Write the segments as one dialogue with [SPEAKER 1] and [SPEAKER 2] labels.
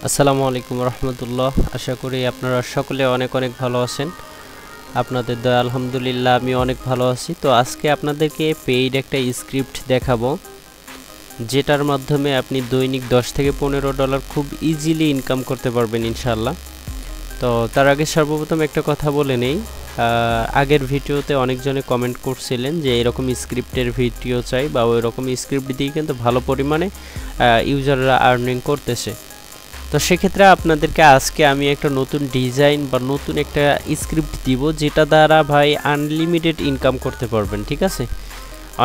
[SPEAKER 1] আসসালামু আলাইকুম রহমতুল্লাহ। আশা করি আপনারা সকলে অনেক অনেক ভালো আছেন। আপনাদের দয়া আলহামদুলিল্লাহ আমি অনেক ভালো আছি। তো আজকে আপনাদেরকে পেইড একটা স্ক্রিপ্ট দেখাবো, যেটার মাধ্যমে আপনি দৈনিক 10 থেকে $15 খুব ইজিলি ইনকাম করতে পারবেন ইনশাল্লাহ। তো তার আগে সর্বপ্রথম একটা কথা বলে নেই, আগের ভিডিওতে অনেকজনে কমেন্ট করছিলেন যে এরকম স্ক্রিপ্টের ভিডিও চাই, বা ওই রকম স্ক্রিপ্ট দিয়ে কিন্তু ভালো পরিমাণে ইউজাররা আর্নিং করতেছে। তো সেক্ষেত্রে আপনাদেরকে আজকে আমি একটা নতুন ডিজাইন বা নতুন একটা স্ক্রিপ্ট দিব, যেটা দ্বারা ভাই আনলিমিটেড ইনকাম করতে পারবেন। ঠিক আছে,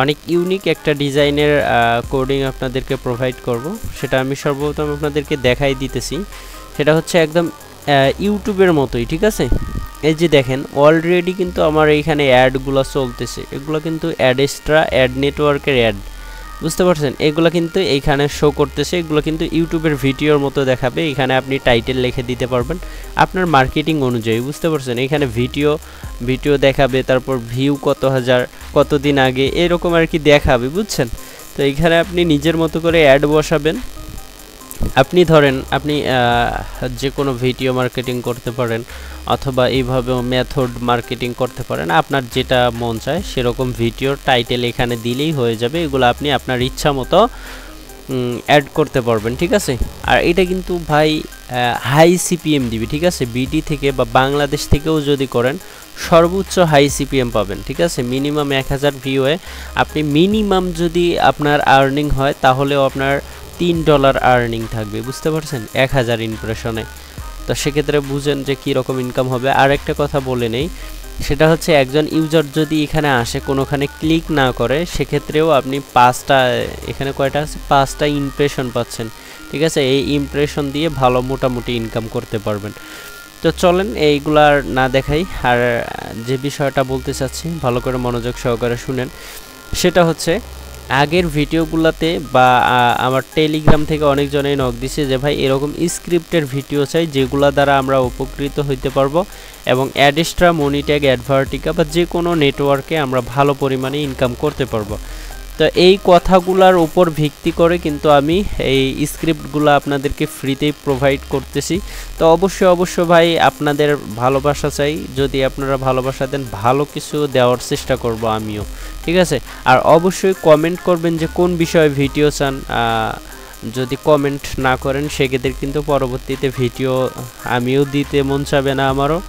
[SPEAKER 1] অনেক ইউনিক একটা ডিজাইনের কোডিং আপনাদেরকে প্রোভাইড করব। সেটা আমি সর্বপ্রথম আপনাদেরকে দেখাই দিতেছি। সেটা হচ্ছে একদম ইউটিউবের মতোই। ঠিক আছে, এই যে দেখেন অলরেডি কিন্তু আমার এইখানে অ্যাডগুলো চলতেছে। এগুলো কিন্তু অ্যাডেস্ট্রা অ্যাড নেটওয়ার্কের অ্যাড, বুঝতে পারছেন? এগুলো কিন্তু এইখানে শো করতেছে। এগুলো কিন্তু ইউটিউবের ভিডিওর মতো দেখাবে। এখানে আপনি টাইটেল লিখে দিতে পারবেন আপনার মার্কেটিং অনুযায়ী, বুঝতে পারছেন? এখানে ভিডিও দেখাবে, তারপর ভিউ কত হাজার, কতদিন আগে, এরকম আর কি দেখাবে, বুঝছেন? তো এইখানে আপনি নিজের মতো করে অ্যাড বসাবেন। আপনি ধরেন আপনি যে কোনো ভিডিও মার্কেটিং করতে পারেন, অথবা এইভাবেও মেথড মার্কেটিং করতে পারেন। আপনার যেটা মন চায় সেরকম ভিডিওর টাইটেল এখানে দিলেই হয়ে যাবে। এগুলো আপনি আপনার ইচ্ছা মতো অ্যাড করতে পারবেন। ঠিক আছে, আর এটা কিন্তু ভাই হাই সিপিএম দিবি। ঠিক আছে, বিডি থেকে বা বাংলাদেশ থেকেও যদি করেন সর্বোচ্চ হাই সিপিএম পাবেন। ঠিক আছে, মিনিমাম 1000 ভিউয়ে আপনি মিনিমাম যদি আপনার আর্নিং হয় তাহলেও আপনার $3 আর্নিং থাকবে, বুঝতে পারছেন? 1000 ইমপ্রেশনে। তো সেক্ষেত্রে বুঝেন যে কীরকম ইনকাম হবে। আর একটা কথা বলে নেই, সেটা হচ্ছে একজন ইউজার যদি এখানে আসে কোনোখানে ক্লিক না করে, সেক্ষেত্রেও আপনি 5টা, এখানে কয়টা আছে, 5টা ইমপ্রেশন পাচ্ছেন। ঠিক আছে, এই ইমপ্রেশন দিয়ে ভালো মোটামুটি ইনকাম করতে পারবেন। তো চলেন এইগুলার না দেখাই, আর যে বিষয়টা বলতে চাচ্ছি ভালো করে মনোযোগ সহকারে শুনেন। সেটা হচ্ছে আগের ভিডিওগুলোতে বা আমার টেলিগ্রাম থেকে অনেকজনেই নক দিছে যে ভাই এরকম স্ক্রিপ্টের ভিডিও চাই, যেগুলো দ্বারা আমরা উপকৃত হইতে পারবো এবং অ্যাডেস্ট্রা, মনিট্যাগ, অ্যাডভার্টিকা বা যে কোনো নেটওয়ার্কে আমরা ভালো পরিমাণে ইনকাম করতে পারবো। তো এই কথাগুলোর উপর ভিত্তি করে কিন্তু আমি এই স্ক্রিপ্টগুলো আপনাদেরকে ফ্রিতেই প্রোভাইড করতেছি। তো অবশ্যই ভাই আপনাদের ভালোবাসা চাই। যদি আপনারা ভালোবাসা দেন, ভালো কিছু দেওয়ার চেষ্টা করব আমিও। ঠিক আছে, আর অবশ্যই কমেন্ট করবেন যে কোন বিষয়ে ভিডিও চান। যদি কমেন্ট না করেন সেক্ষেত্রে কিন্তু পরবর্তীতে ভিডিও আমিও দিতে মন চাবে না আমারও।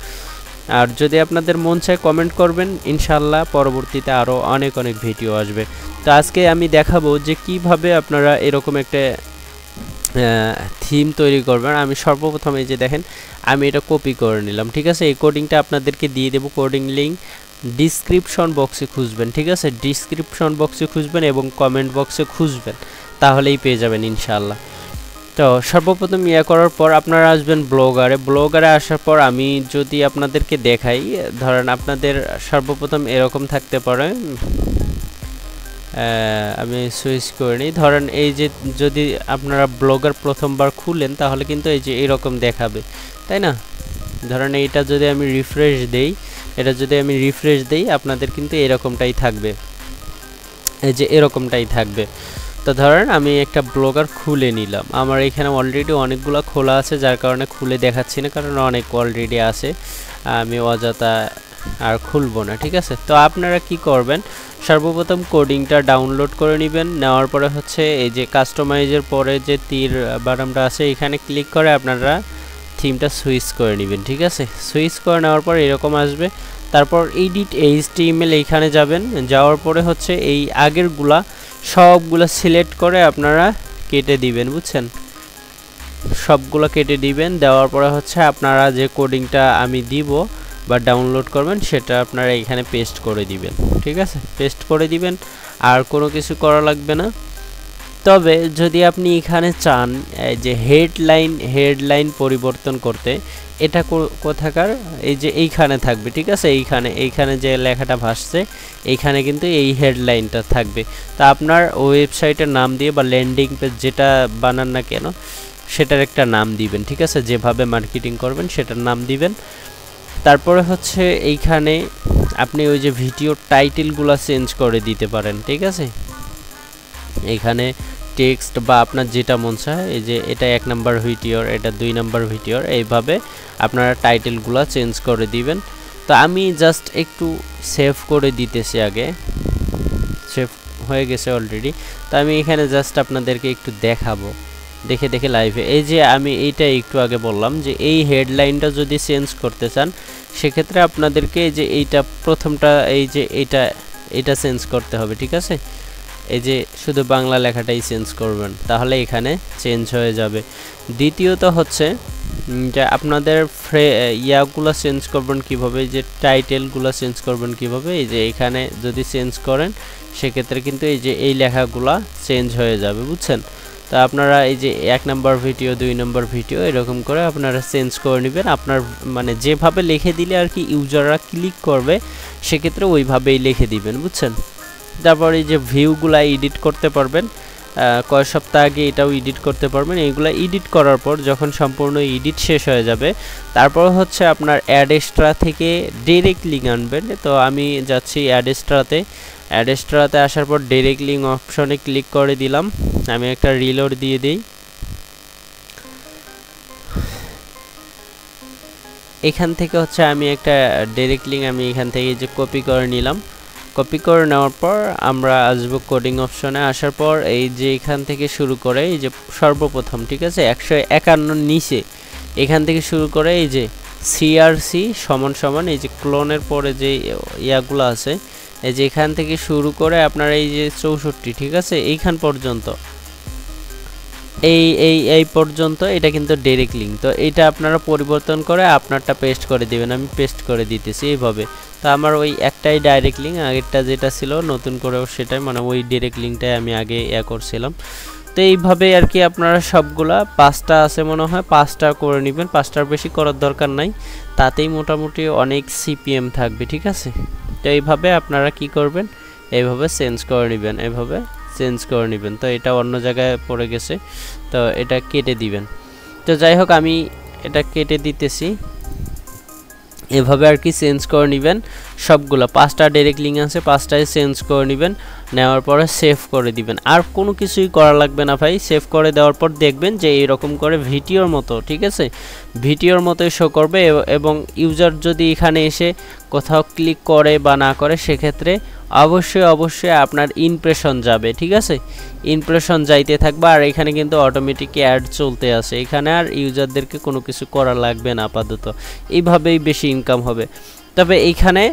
[SPEAKER 1] আর যদি আপনাদের মন চায় কমেন্ট করবেন, ইনশাল্লাহ পরবর্তীতে আরও অনেক ভিডিও আসবে। তো আজকে আমি দেখাবো যে কিভাবে আপনারা এরকম একটা থিম তৈরি করবেন। আমি সর্বপ্রথম এই যে দেখেন আমি এটা কপি করে নিলাম। ঠিক আছে, এই কোডিংটা আপনাদেরকে দিয়ে দেবো। কোডিং লিঙ্ক ডিসক্রিপশন বক্সে খুঁজবেন। ঠিক আছে, ডিসক্রিপশন বক্সে খুঁজবেন এবং কমেন্ট বক্সে খুঁজবেন, তাহলেই পেয়ে যাবেন ইনশাল্লাহ। তো সর্বপ্রথম করার পর আপনারা আসবেন ব্লগারে আসার পর আমি যদি আপনাদেরকে দেখাই, ধরেন আপনাদের সর্বপ্রথম এরকম থাকতে পারে। আমি সুইচ করে নিই। ধরেন এই যে যদি আপনারা ব্লগার প্রথমবার খুলেন তাহলে কিন্তু এই যে এরকম দেখাবে, তাই না? ধরেন এইটা যদি আমি রিফ্রেশ দেই, আপনাদের কিন্তু এরকমটাই থাকবে, এই যে এরকমটাই থাকবে। তো ধরেন আমি একটা ব্লগার খুলে নিলাম। আমার এখানে অলরেডি অনেকগুলো খোলা আছে, যার কারণে খুলে দেখাচ্ছি না, কারণ অনেক অলরেডি আছে, আমি অযথা আর খুলবো না। ঠিক আছে, তো আপনারা কি করবেন, সর্বপ্রথম কোডিংটা ডাউনলোড করে নেবেন। নেওয়ার পরে হচ্ছে এই যে কাস্টমাইজের পরে যে তীর বাটনটা আছে, এখানে ক্লিক করে আপনারা থিমটা সুইচ করে নেবেন। ঠিক আছে, সুইচ করে নেওয়ার পর এরকম আসবে। তারপর এডিট HTML এইখানে যাবেন। যাওয়ার পরে হচ্ছে এই আগেরগুলা সবগুলো সিলেক্ট করে আপনারা কেটে দিবেন, বুঝছেন? সবগুলো কেটে দিবেন। দেওয়ার পরে হচ্ছে আপনারা যে কোডিংটা আমি দিব বা ডাউনলোড করবেন সেটা আপনারা এখানে পেস্ট করে দিবেন। ঠিক আছে, পেস্ট করে দিবেন, আর কোনো কিছু করা লাগবে না। তবে যদি আপনি এখানে চান যে হেডলাইন পরিবর্তন করতে, এটা কোথাকার, এই যে এইখানে থাকবে। ঠিক আছে, এইখানে যে লেখাটা ভাসছে এইখানে কিন্তু এই হেডলাইনটা থাকবে। তা আপনার ওয়েবসাইটের নাম দিয়ে বা ল্যান্ডিং পেজ যেটা বানান না কেন সেটার একটা নাম দিবেন। ঠিক আছে, যেভাবে মার্কেটিং করবেন সেটার নাম দিবেন। তারপরে হচ্ছে এইখানে আপনি ওই যে ভিডিও টাইটেলগুলো চেঞ্জ করে দিতে পারেন। ঠিক আছে, এইখানে টেক্সট বা আপনার যেটা মন চায়, এই যে এটা 1 নাম্বার ভিডিওর, এটা 2 নাম্বার ভিডিওর, এইভাবে আপনারা টাইটেলগুলো চেঞ্জ করে দিবেন। তো আমি জাস্ট একটু সেভ করে দিতেছি, আগে সেভ হয়ে গেছে অলরেডি। তো আমি এখানে জাস্ট আপনাদেরকে একটু দেখাবো, দেখে লাইভে। এই যে আমি এইটা একটু আগে বললাম যে এই হেডলাইনটা যদি চেঞ্জ করতে চান সেক্ষেত্রে আপনাদেরকে যে এইটা প্রথমটা, এই যে এটা চেঞ্জ করতে হবে, ঠিক আছে। এই যে শুধু বাংলা লেখাটাই চেঞ্জ করবেন, তাহলে এখানে চেঞ্জ হয়ে যাবে। দ্বিতীয়ত হচ্ছে যে আপনাদের ইয়াগুলো চেঞ্জ করবেন কিভাবে, যে টাইটেলগুলো চেঞ্জ করবেন কিভাবে, এই যে এখানে যদি চেঞ্জ করেন সেক্ষেত্রে কিন্তু এই যে এই লেখাগুলো চেঞ্জ হয়ে যাবে, বুঝছেন। তো আপনারা এই যে 1 নাম্বার ভিডিও, 2 নাম্বার ভিডিও এরকম করে আপনারা চেঞ্জ করে নেবেন। আপনার মানে যেভাবে লিখে দিলে আর কি ইউজাররা ক্লিক করবে সেক্ষেত্রে ওইভাবেই লিখে দিবেন, বুঝছেন। তারপর এই যে ভিউগুলা এডিট করতে পারবেন, কয়েক সপ্তাহ আগে এটাও এডিট করতে পারবেন। এইগুলা এডিট করার পর যখন সম্পূর্ণ এডিট শেষ হয়ে যাবে তারপর হচ্ছে আপনার অ্যাড এক্সট্রা থেকে ডাইরেক্ট লিঙ্ক আনবেন। তো আমি যাচ্ছি অ্যাড এক্সট্রাতে আসার পর ডাইরেক্ট লিঙ্ক অপশনে ক্লিক করে দিলাম। আমি একটা রিলোড দিয়ে দিই। এখান থেকে হচ্ছে আমি একটা ডাইরেক্ট লিঙ্ক আমি এখান থেকে যে কপি করে নিলাম। কপি করে নেওয়ার পর আমরা আসবো কোডিং অপশনে। আসার পর এই যে এখান থেকে শুরু করে এই যে সর্বপ্রথম, ঠিক আছে, 151 নিচে এখান থেকে শুরু করে এই যে সিআরসি সমান সমান এই যে ক্লোনের পরে যে ইয়াগুলো আছে, এই যে এখান থেকে শুরু করে আপনার এই যে 64, ঠিক আছে, এইখান পর্যন্ত, এই পর্যন্ত এটা কিন্তু ডাইরেক্ট লিঙ্ক। তো এটা আপনারা পরিবর্তন করে আপনারটা পেস্ট করে দিবেন। আমি পেস্ট করে দিতেছি এইভাবে। তো আমার ওই একটাই ডাইরেক্ট লিঙ্ক, আগেরটা যেটা ছিল নতুন করেও সেটাই, মানে ওই ডাইরেক্ট লিঙ্কটাই আমি আগে করছিলাম। তো এইভাবে আর কি আপনারা সবগুলা 5টা আছে মনে হয়, 5টা করে নেবেন। 5টার বেশি করার দরকার নাই, তাতেই মোটামুটি অনেক সিপিএম থাকবে, ঠিক আছে। তো এইভাবে আপনারা কি করবেন, এইভাবে চেঞ্জ করে নেবেন, এইভাবে চেঞ্জ করে নেবেন। তো এটা অন্য জায়গায় পড়ে গেছে, তো এটা কেটে দিবেন। তো যাই হোক আমি এটা কেটে দিতেছি। এভাবে আর কি চেঞ্জ করে নেবেন সবগুলো। 5টা ডাইরেক্ট লিঙ্ক আছে, 5টাই চেঞ্জ করে নেবেন। নেওয়ার পরে সেভ করে দিবেন। আর কোনো কিছুই করা লাগবে না ভাই। সেভ করে দেওয়ার পর দেখবেন যে এইরকম করে ভিডিওর মতো, ঠিক আছে, ভিডিওর মতোই শো করবে। এবং ইউজার যদি এখানে এসে কোথাও ক্লিক করে বা না করে সেক্ষেত্রে অবশ্যই আপনার ইমপ্রেশন যাবে, ঠিক আছে, ইমপ্রেশন যাইতে থাকবে। আর এখানে কিন্তু অটোমেটিক অ্যাড চলতে আসে, এখানে আর ইউজারদেরকে কোনো কিছু করা লাগবে না আপাতত। এইভাবেই বেশি ইনকাম হবে। তবে এইখানে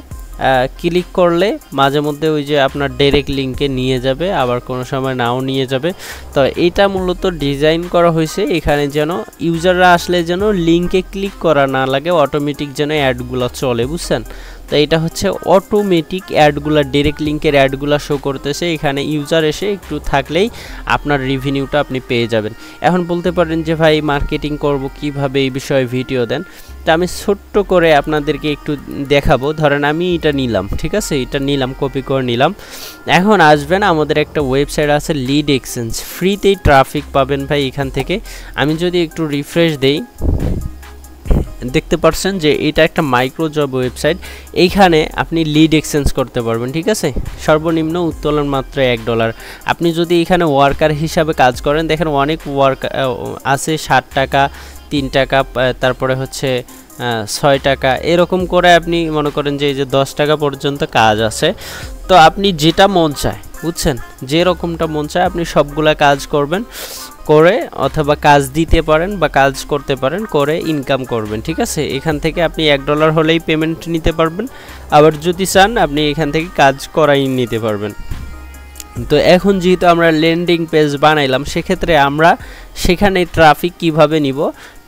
[SPEAKER 1] ক্লিক করলে মাঝে মধ্যে ওই যে আপনার ডাইরেক্ট লিঙ্কে নিয়ে যাবে, আবার কোনো সময় নাও নিয়ে যাবে। তো এটা মূলত ডিজাইন করা হয়েছে এখানে যেন ইউজাররা আসলে যেন লিঙ্কে ক্লিক করা না লাগে, অটোমেটিক যেন অ্যাডগুলো চলে, বুঝছেন। তো এটা হচ্ছে অটোমেটিক অ্যাডগুলো, ডাইরেক্ট লিঙ্কের অ্যাডগুলো শো করতেছে। এখানে ইউজার এসে একটু থাকলেই আপনার রিভিনিউটা আপনি পেয়ে যাবেন। এখন বলতে পারেন যে ভাই মার্কেটিং করব কিভাবে, এই বিষয়ে ভিডিও দেন। তা আমি ছোট্ট করে আপনাদেরকে একটু দেখাবো। ধরেন আমি এটা নিলাম, ঠিক আছে, এটা নিলাম, কপি করে নিলাম। এখন আসবেন, আমাদের একটা ওয়েবসাইট আছে লিড এক্সচেঞ্জ, ফ্রিতেই ট্রাফিক পাবেন ভাই এখান থেকে। আমি যদি একটু রিফ্রেশ দেই দেখতে পাচ্ছেন যে এটা একটা মাইক্রো জব ওয়েবসাইট। এইখানে আপনি লিড এক্সচেঞ্জ করতে পারবেন, ঠিক আছে। সর্বনিম্ন উত্তোলন মাত্র $1। আপনি যদি এখানে ওয়ার্কার হিসাবে কাজ করেন, দেখেন অনেক ওয়ার্ক আছে, 60 টাকা, 3 টাকা, তারপরে হচ্ছে 6 টাকা, এরকম করে আপনি মনে করেন যে এই যে 10 টাকা পর্যন্ত কাজ আছে। তো আপনি যেটা মন চায়, বুঝছেন, যে রকমটা মন চায় আপনি সবগুলা কাজ করবেন, করে অথবা কাজ দিতে পারেন বা কাজ করতে পারেন, করে ইনকাম করবেন, ঠিক আছে। এখান থেকে আপনি $1 হলেই পেমেন্ট নিতে পারবেন। আবার যদি চান আপনি এখান থেকে কাজ করাই নিতে পারবেন। তো এখন যেহেতু আমরা ল্যান্ডিং পেজ বানাইলাম, সেক্ষেত্রে আমরা সেখানে ট্রাফিক কিভাবে নিব,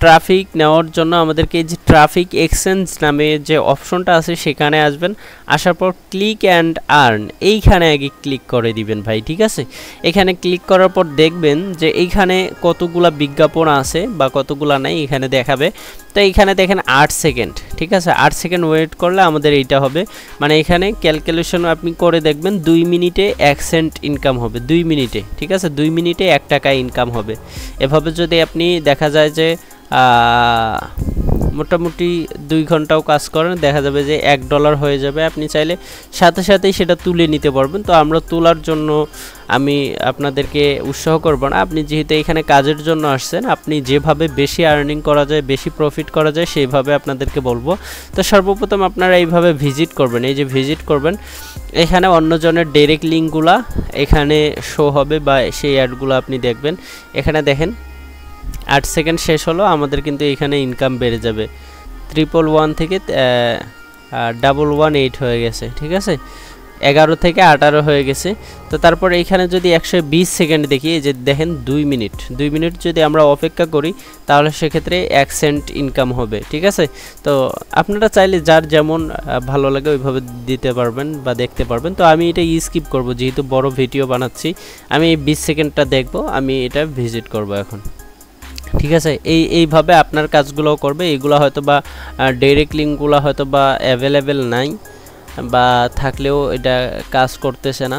[SPEAKER 1] ট্রাফিক নেওয়ার জন্য আমাদেরকে এই যে ট্রাফিক এক্সচেঞ্জ নামে যে অপশনটা আছে সেখানে আসবেন। আসার পর ক্লিক অ্যান্ড আর্ন, এইখানে আগে ক্লিক করে দিবেন ভাই, ঠিক আছে। এখানে ক্লিক করার পর দেখবেন যে এইখানে কতগুলা বিজ্ঞাপন আছে বা কতগুলা নাই এখানে দেখাবে। তো এইখানে দেখেন 8 সেকেন্ড, ঠিক আছে, 8 সেকেন্ড ওয়েট করলে আমাদের এইটা হবে। মানে এখানে ক্যালকুলেশন আপনি করে দেখবেন 2 মিনিটে 1 সেন্ট ইনকাম হবে, 2 মিনিটে, ঠিক আছে, 2 মিনিটে 1 টাকা ইনকাম হবে। এভাবে যদি আপনি দেখা যায় যে মোটামুটি 2 ঘন্টাও কাজ করেন, দেখা যাবে যে $1 হয়ে যাবে। আপনি চাইলে সাথে সাথেই সেটা তুলে নিতে পারবেন। তো আমরা তোলার জন্য আমি আপনাদেরকে উৎসাহ করব না। আপনি যেহেতু এখানে কাজের জন্য আসছেন, আপনি যেভাবে বেশি আর্নিং করা যায়, বেশি প্রফিট করা যায়, সেইভাবে আপনাদেরকে বলবো। তো সর্বপ্রথম আপনারা এইভাবে ভিজিট করবেন, এই যে ভিজিট করবেন, এখানে অন্যজনের ডাইরেক্ট লিঙ্কগুলা এখানে শো হবে বা সেই অ্যাডগুলো আপনি দেখবেন। এখানে দেখেন 8 সেকেন্ড শেষ হলো, আমাদের কিন্তু এখানে ইনকাম বেড়ে যাবে। 111 থেকে 118 হয়ে গেছে, ঠিক আছে, 11 থেকে 18 হয়ে গেছে। তো তারপর এখানে যদি 120 সেকেন্ড দেখি, এই যে দেখেন 2 মিনিট যদি আমরা অপেক্ষা করি, তাহলে সেক্ষেত্রে 1 সেন্ট ইনকাম হবে, ঠিক আছে। তো আপনারা চাইলে যার যেমন ভালো লাগে ওইভাবে দিতে পারবেন বা দেখতে পারবেন। তো আমি এটা স্কিপ করব, যেহেতু বড় ভিডিও বানাচ্ছি। আমি এই 20 সেকেন্ডটা দেখব, আমি এটা ভিজিট করব এখন, ঠিক আছে। এইভাবে আপনার কাজগুলো করবে। এইগুলো হয়তো বা ডাইরেক্ট লিঙ্কগুলো হয়তো বা অ্যাভেলেবেল নাই, বা থাকলেও এটা কাজ করতেছে না,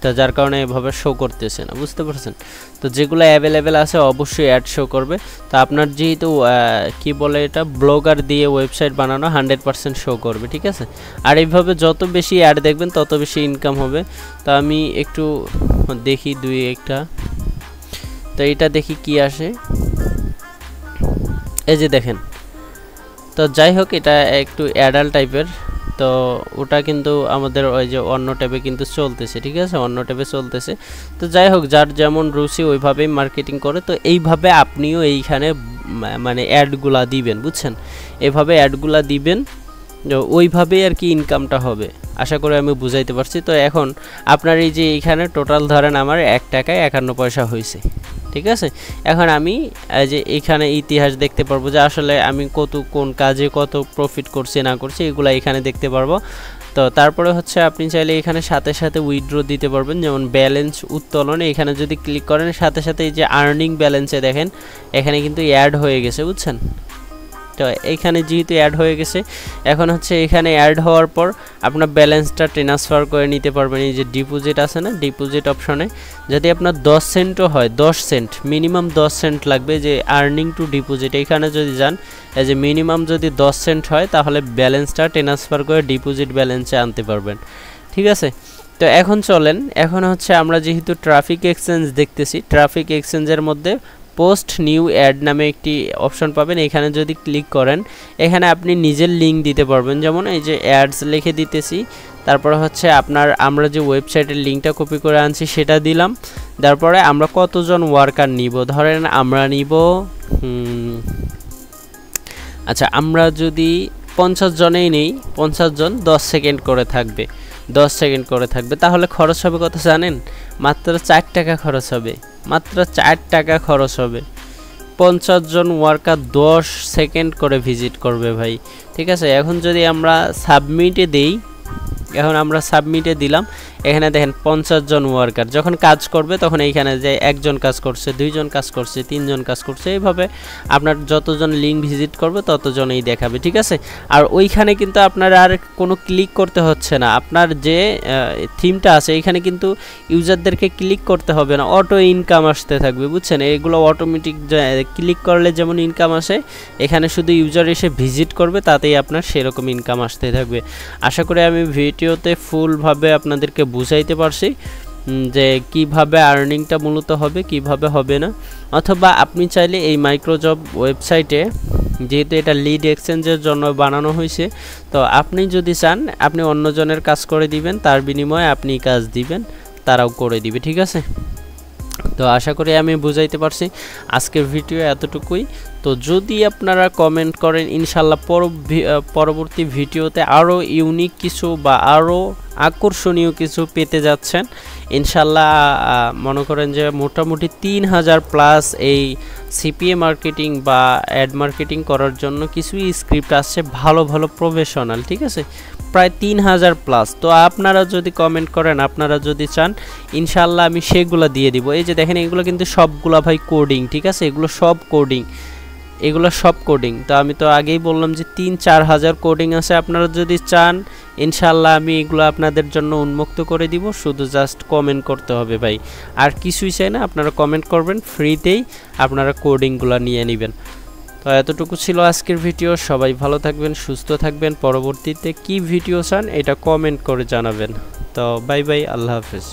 [SPEAKER 1] তো যার কারণে এভাবে শো করতেছে না, বুঝতে পারছেন। তো যেগুলো অ্যাভেলেবেল আছে অবশ্যই অ্যাড শো করবে। তো আপনার যেহেতু কি বলে এটা, ব্লগার দিয়ে ওয়েবসাইট বানানো, 100% শো করবে, ঠিক আছে। আর এইভাবে যত বেশি অ্যাড দেখবেন তত বেশি ইনকাম হবে। তো আমি একটু দেখি 2-1টা, তো এটা দেখি কি আসে। এই যে দেখেন, তো যাই হোক, এটা একটু অ্যাডাল্ট টাইপের, তো ওটা কিন্তু আমাদের ওই যে অন্য ট্যাবে কিন্তু চলতেছে, ঠিক আছে, অন্য ট্যাবে চলতেছে। তো যাই হোক, যার যেমন রুচি ওইভাবেই মার্কেটিং করে। তো এইভাবে আপনিও এইখানে মানে অ্যাডগুলা দিবেন, বুঝছেন, এভাবে অ্যাডগুলা দিবেন, ওইভাবেই আর কি ইনকামটা হবে। আশা করি আমি বুঝাইতে পারছি। তো এখন আপনার এই যে এইখানে টোটাল ধরেন আমার 1 টাকা 51 পয়সা হয়েছে, ঠিক আছে। এখন আমি যে এখানে ইতিহাস দেখতে পারবো, যে আসলে আমি কোন কাজে কত প্রফিট করছি না করছি, এগুলো এখানে দেখতে পারবো। তো তারপরে হচ্ছে আপনি চাইলে এখানে সাথে সাথে উইথড্র দিতে পারবেন, যেমন ব্যালেন্স উত্তোলনে এখানে যদি ক্লিক করেন, সাথে সাথে এই যে আর্নিং ব্যালেন্সে দেখেন এখানে কিন্তু অ্যাড হয়ে গেছে, বুঝছেন। তো এইখানে যেহেতু অ্যাড হয়ে গেছে, এখন হচ্ছে এখানে অ্যাড হওয়ার পর আপনার ব্যালেন্সটা ট্রান্সফার করে নিতে পারবেন। এই যে ডিপোজিট আছে না, ডিপোজিট অপশনে যদি আপনার 10 সেন্টও হয়, 10 সেন্ট মিনিমাম 10 সেন্ট লাগবে, যে আর্নিং টু ডিপোজিট এখানে যদি যান, এই যে মিনিমাম যদি 10 সেন্ট হয়, তাহলে ব্যালেন্সটা ট্রান্সফার করে ডিপোজিট ব্যালেন্সে আনতে পারবেন, ঠিক আছে। তো এখন চলেন, এখন হচ্ছে আমরা যেহেতু ট্রাফিক এক্সচেঞ্জ দেখতেছি, ট্রাফিক এক্সচেঞ্জের মধ্যে পোস্ট নিউ অ্যাড নামে একটি অপশন পাবেন। এখানে যদি ক্লিক করেন, এখানে আপনি নিজের লিঙ্ক দিতে পারবেন, যেমন এই যে অ্যাডস লিখে দিতেছি, তারপরে হচ্ছে আমরা যে ওয়েবসাইটের লিঙ্কটা কপি করে আনছি সেটা দিলাম। তারপরে আমরা কতজন ওয়ার্কার নিব, ধরেন আমরা নিব আচ্ছা, আমরা যদি 50 জনেই নেই, 50 জন 10 সেকেন্ড করে থাকবে, 10 সেকেন্ড করে থাকবে, তাহলে খরচ হবে কত জানেন? মাত্র 4 টাকা খরচ হবে, মাত্র 4 টাকা খরচ হবে। 50 জন ওয়ার্কার 10 সেকেন্ড করে ভিজিট করবে ভাই, ঠিক আছে। এখন যদি আমরা সাবমিটে দেই, এখন আমরা সাবমিটে দিলাম, এখানে দেখেন 50 জন ওয়ার্কার যখন কাজ করবে, তখন এইখানে যে 1 জন কাজ করছে, 2 জন কাজ করছে, 3 জন কাজ করছে, এইভাবে আপনার যতজন লিঙ্ক ভিজিট করবে ততজনই দেখাবে, ঠিক আছে। আর ওইখানে কিন্তু আপনার আর কোনো ক্লিক করতে হচ্ছে না, আপনার যে থিমটা আছে এখানে কিন্তু ইউজারদেরকে ক্লিক করতে হবে না, অটো ইনকাম আসতে থাকবে, বুঝছেন। এগুলো অটোমেটিক ক্লিক করলে যেমন ইনকাম আসে, এখানে শুধু ইউজার এসে ভিজিট করবে, তাতেই আপনার সেরকম ইনকাম আসতে থাকবে। আশা করি আমি ভিডিওতে ফুলভাবে আপনাদেরকে বুঝাইতে পারছি যে কিভাবে আর্নিংটা মূলত হবে, কিভাবে হবে না। অথবা আপনি চাইলে এই মাইক্রোজব ওয়েবসাইটে, যেহেতু এটা লিড এক্সচেঞ্জের জন্য বানানো হয়েছে, তো আপনি যদি চান আপনি অন্যজনের কাজ করে দিবেন, তার বিনিময়ে আপনি কাজ দিবেন, তারাও করে দিবে, ঠিক আছে। তো আশা করি আমি বুঝাইতে পারছি। আজকের ভিডিও এতটুকুই। তো যদি আপনারা কমেন্ট করেন, ইনশাল্লাহ পরবর্তী ভিডিওতে আরও ইউনিক কিছু বা আরও আকর্ষণীয় কিছু পেতে যাচ্ছেন ইনশাল্লাহ। মনে করেন যে মোটামুটি 3000 প্লাস এই সিপিএ মার্কেটিং বা অ্যাড মার্কেটিং করার জন্য কিছু স্ক্রিপ্ট আসছে, ভালো ভালো প্রফেশনাল, ঠিক আছে, প্রায় 3000 প্লাস। তো আপনারা যদি কমেন্ট করেন, আপনারা যদি চান, ইনশাল্লাহ আমি সেগুলো দিয়ে দিব। এই যে দেখেন, এগুলো কিন্তু সবগুলা ভাই কোডিং, ঠিক আছে, এগুলো সব কোডিং, এগুলো সব কোডিং। তো আমি তো আগেই বললাম যে 3-4 হাজার কোডিং আছে, আপনারা যদি চান ইনশাল্লাহ আমি এগুলো আপনাদের জন্য উন্মুক্ত করে দিব, শুধু জাস্ট কমেন্ট করতে হবে ভাই, আর কিছুই চাই না, আপনারা কমেন্ট করবেন, ফ্রিতেই আপনারা কোডিংগুলো নিয়ে নেবেন। তো এতটুকু ছিল আজকের ভিডিও। সবাই ভালো থাকবেন, সুস্থ থাকবেন। পরবর্তীতে কি ভিডিও চান এটা কমেন্ট করে জানাবেন। তো বাই বাই, আল্লাহ হাফেজ।